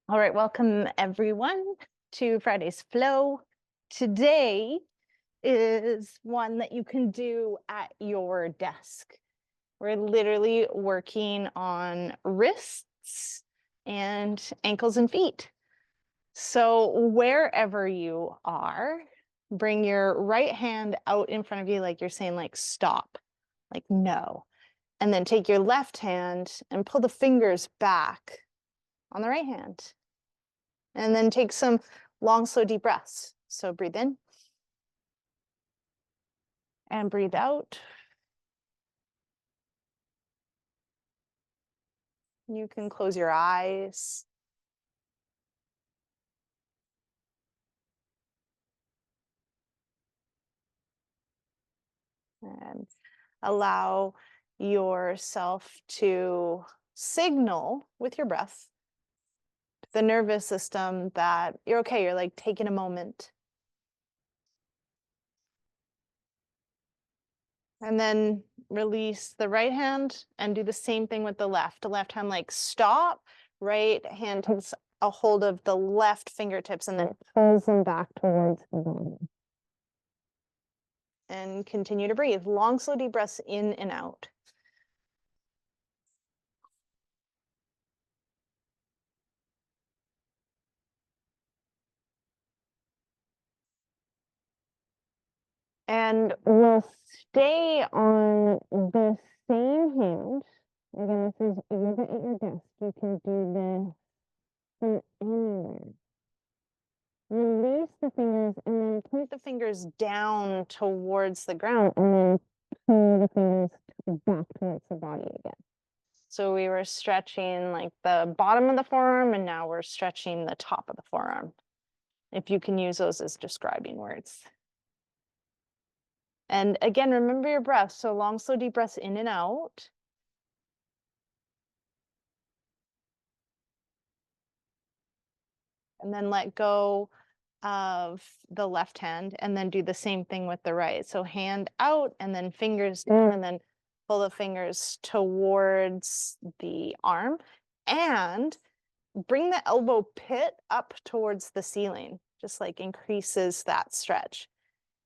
All right, welcome everyone to Friday's Flow. Today is one that you can do at your desk. We're literally working on wrists and ankles and feet. So wherever you are, bring your right hand out in front of you like you're saying like stop, like no. And then take your left hand and pull the fingers back on the right hand. And then take some long, slow, deep breaths. So breathe in and breathe out. You can close your eyes. And allow yourself to signal with your breath to the nervous system that you're okay, you're like taking a moment. And then release the right hand and do the same thing with the left. The left hand like stop, right hand takes a hold of the left fingertips and then pulls them back towards the body. And continue to breathe. Long, slow, deep breaths in and out. And we'll stay on the same hand. Again, this is yoga at your desk. You can do this from anywhere. Release the fingers and then point the fingers down towards the ground and then pull the fingers back towards the body again. So we were stretching like the bottom of the forearm and now we're stretching the top of the forearm. If you can use those as describing words. And again, remember your breath. So long, slow, deep breaths in and out. And then let go of the left hand and then do the same thing with the right. So hand out and then fingers down and then pull the fingers towards the arm and bring the elbow pit up towards the ceiling, just like increases that stretch.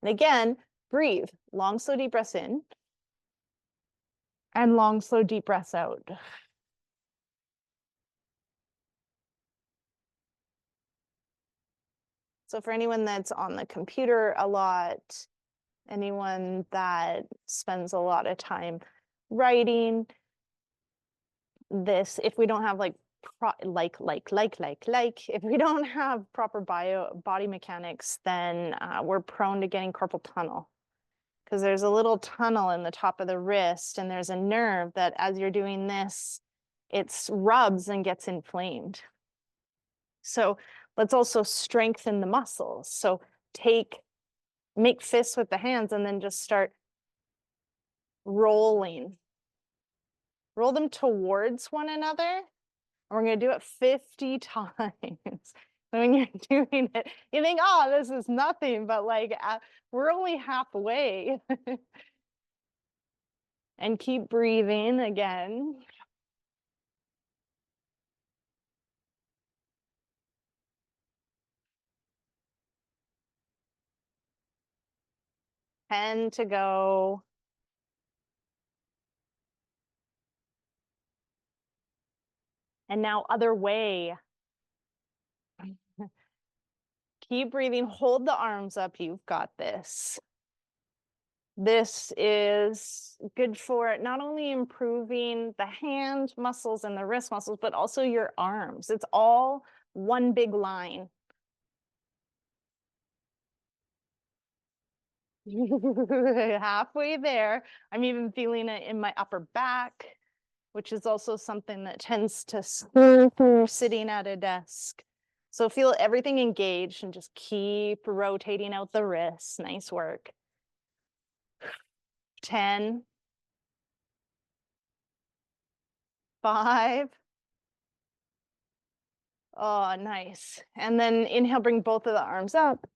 And again, breathe, long, slow, deep breaths in and long, slow, deep breaths out. So for anyone that's on the computer a lot, anyone that spends a lot of time writing this, if we don't have like if we don't have proper body mechanics, then we're prone to getting carpal tunnel because there's a little tunnel in the top of the wrist and there's a nerve that as you're doing this, it rubs and gets inflamed. So let's also strengthen the muscles. So make fists with the hands and then just start rolling. Roll them towards one another. And we're going to do it 50 times. So when you're doing it, you think, oh, this is nothing, but like we're only halfway. And keep breathing again. Ten to go. And now other way. Keep breathing, hold the arms up, you've got this. This is good for not only improving the hand muscles and the wrist muscles, but also your arms. It's all one big line. Halfway there. I'm even feeling it in my upper back, which is also something that tends to sitting at a desk. So feel everything engaged and just keep rotating out the wrists. Nice work. 10, 5. Oh, nice. And then inhale, bring both of the arms up.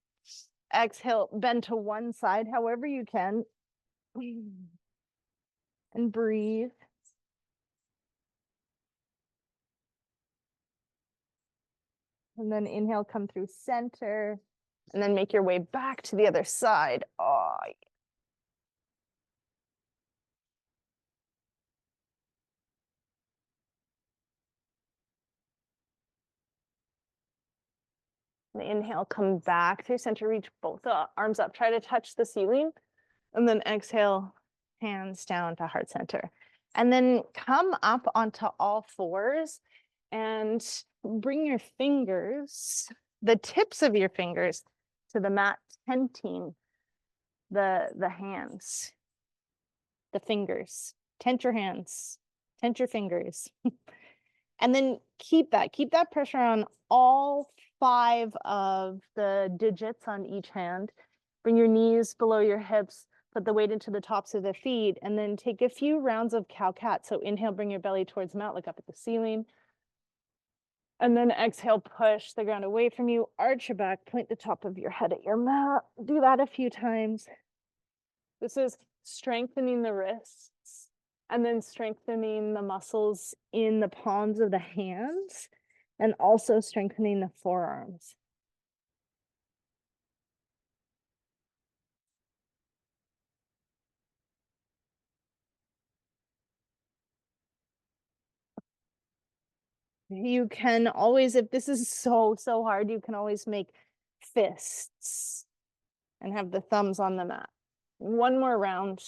Exhale, bend to one side, however you can. And breathe. And then inhale, come through center, and then make your way back to the other side. Oh, and inhale, come back through center, reach both arms up, try to touch the ceiling, and then exhale, hands down to heart center. And then come up onto all fours and bring your fingers, the tips of your fingers, to the mat, tenting the hands, the fingers. Tent your hands, tent your fingers. And then keep that pressure on all 5 of the digits on each hand. Bring your knees below your hips, put the weight into the tops of the feet, and then take a few rounds of cow-cat. So inhale, bring your belly towards the mat, look up at the ceiling. And then exhale, push the ground away from you, arch your back, point the top of your head at your mat. Do that a few times. This is strengthening the wrists and then strengthening the muscles in the palms of the hands and also strengthening the forearms. You can always, if this is so hard, you can always make fists and have the thumbs on the mat. One more round.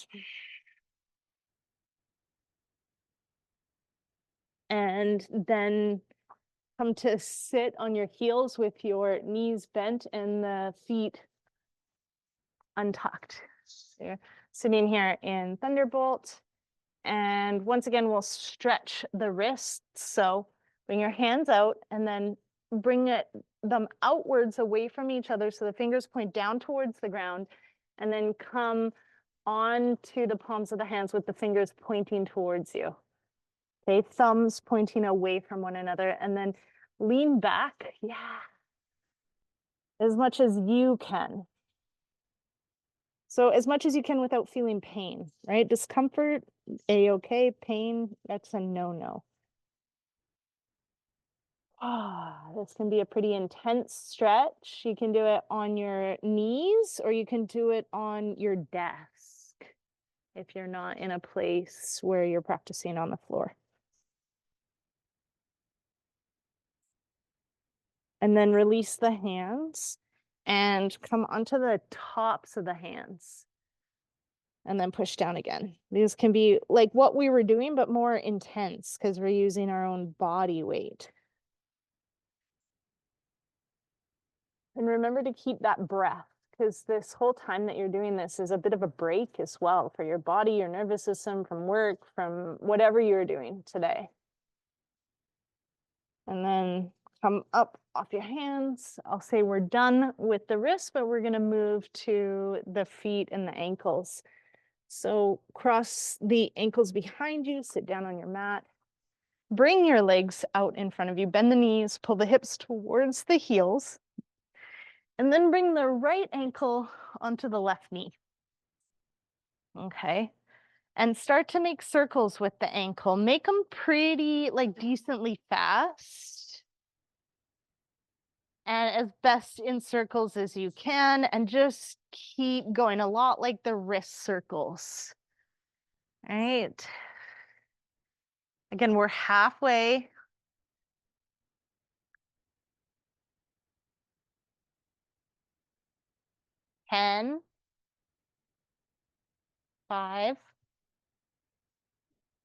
And then come to sit on your heels with your knees bent and the feet untucked. So you're sitting here in Thunderbolt. And once again, we'll stretch the wrists. So bring your hands out and then bring them outwards away from each other. So the fingers point down towards the ground and then come onto the palms of the hands with the fingers pointing towards you. Okay, thumbs pointing away from one another and then lean back. Yeah. As much as you can. So as much as you can without feeling pain, right? Discomfort, a-okay. Pain, that's a no-no. This can be a pretty intense stretch. You can do it on your knees or you can do it on your desk if you're not in a place where you're practicing on the floor. And then release the hands and come onto the tops of the hands. And then push down again. These can be like what we were doing, but more intense because we're using our own body weight. And remember to keep that breath because this whole time that you're doing this is a bit of a break as well for your body, your nervous system, from work, from whatever you're doing today. And then come up off your hands. I'll say we're done with the wrists, but we're going to move to the feet and the ankles. So cross the ankles behind you, sit down on your mat. Bring your legs out in front of you, bend the knees, pull the hips towards the heels, and then bring the right ankle onto the left knee. Okay. And start to make circles with the ankle. Make them pretty, like decently fast. And as best in circles as you can, and just keep going, a lot like the wrist circles. All right. Again, we're halfway. 10, 5,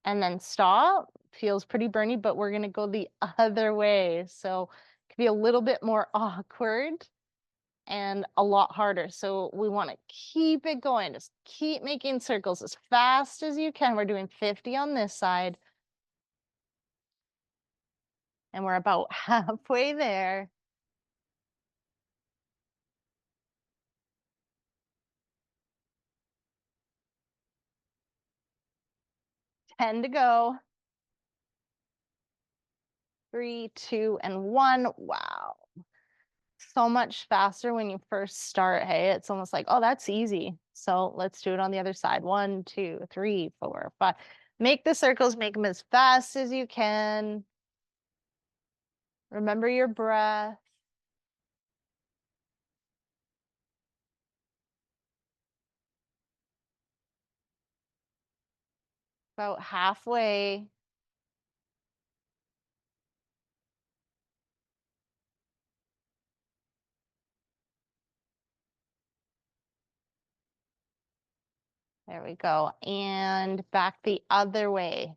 and then stop. Feels pretty burny, but we're gonna go the other way. So it can be a little bit more awkward and a lot harder. So we wanna keep it going. Just keep making circles as fast as you can. We're doing 50 on this side. And we're about halfway there. 10 to go. 3, 2, and 1. Wow. So much faster when you first start. Hey, it's almost like, oh, that's easy. So let's do it on the other side. 1, 2, 3, 4, 5. Make the circles, make them as fast as you can. Remember your breath. About halfway. There we go. And back the other way.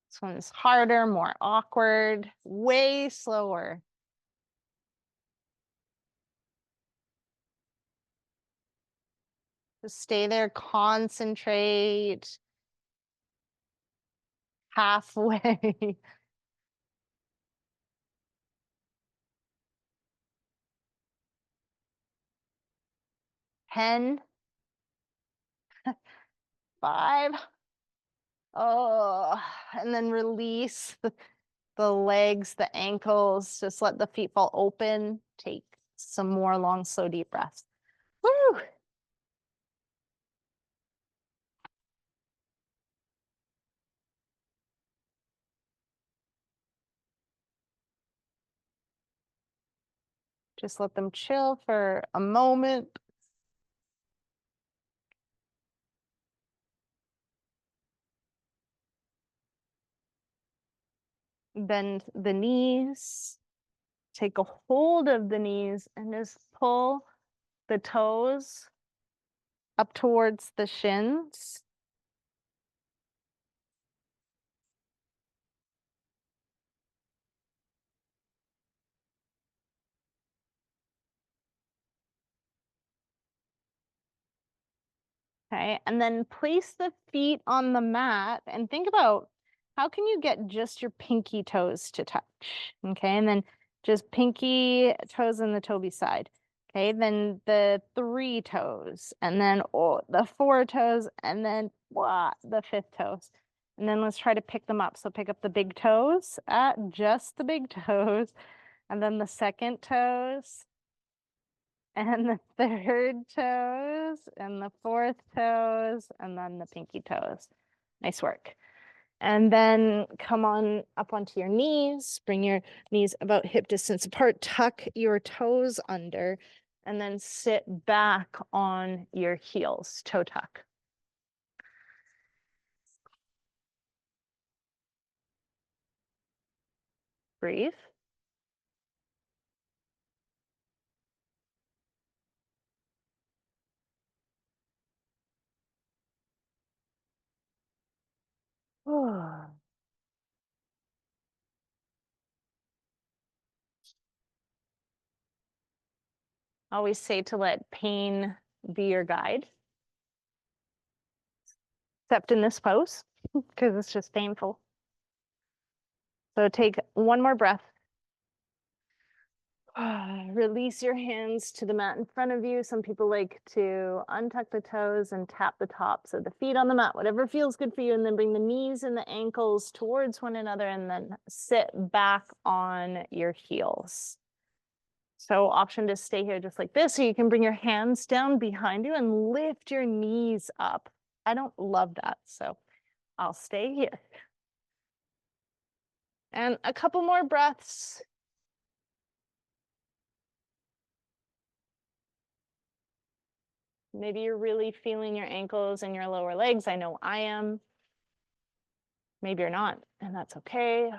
This one's harder, more awkward, way slower. Just stay there, concentrate. Halfway. 10, 5. Oh, and then release the legs, the ankles. Just let the feet fall open. Take some more long, slow, deep breaths. Woo! Just let them chill for a moment. Bend the knees. Take a hold of the knees and just pull the toes up towards the shins. Okay, and then place the feet on the mat and think about how can you get just your pinky toes to touch? Okay, and then just pinky toes on the toe side. Okay, then the 3 toes, and then the 4 toes, and then the 5th toes. And then let's try to pick them up. So pick up the big toes, just the big toes, and then the second toes, and the 3rd toes, and the 4th toes, and then the pinky toes. Nice work. And then come on up onto your knees, bring your knees about hip distance apart, tuck your toes under, and then sit back on your heels, toe tuck. Breathe. Always say to let pain be your guide, except in this pose, because it's just painful. So take one more breath. Release your hands to the mat in front of you. Some people like to untuck the toes and tap the tops of the feet on the mat, whatever feels good for you. And then bring the knees and the ankles towards one another and then sit back on your heels. So option to stay here just like this, so you can bring your hands down behind you and lift your knees up. I don't love that, so I'll stay here. And a couple more breaths. Maybe you're really feeling your ankles and your lower legs. I know I am. Maybe you're not, and that's okay.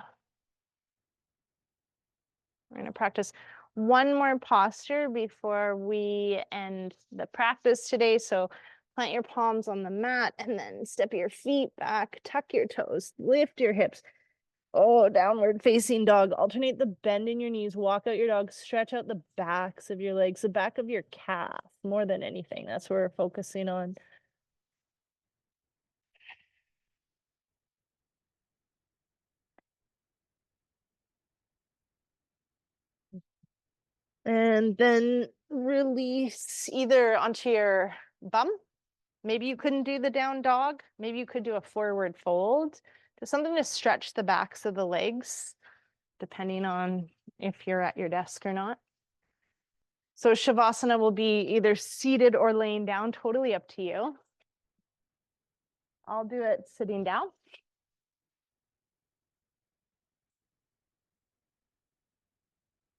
We're going to practice one more posture before we end the practice today. So plant your palms on the mat and then step your feet back, tuck your toes, lift your hips. Oh, downward facing dog. Alternate the bend in your knees, walk out your dog, stretch out the backs of your legs, the back of your calf, more than anything. That's what we're focusing on. And then release either onto your bum. Maybe you couldn't do the down dog. Maybe you could do a forward fold. Just something to stretch the backs of the legs, depending on if you're at your desk or not. So Shavasana will be either seated or laying down, totally up to you. I'll do it sitting down.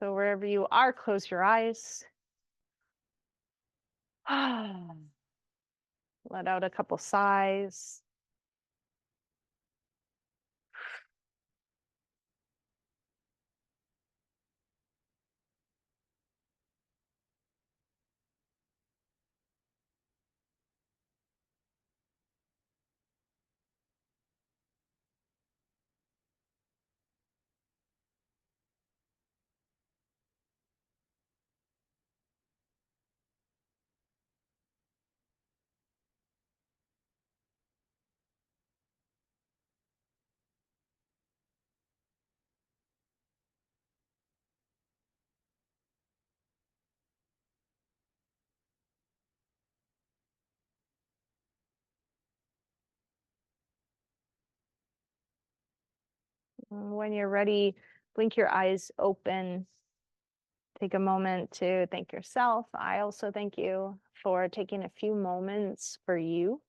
So wherever you are, close your eyes. Let out a couple sighs. When you're ready, blink your eyes open. Take a moment to thank yourself. I also thank you for taking a few moments for you.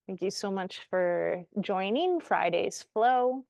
Thank you so much for joining Friday's Flow.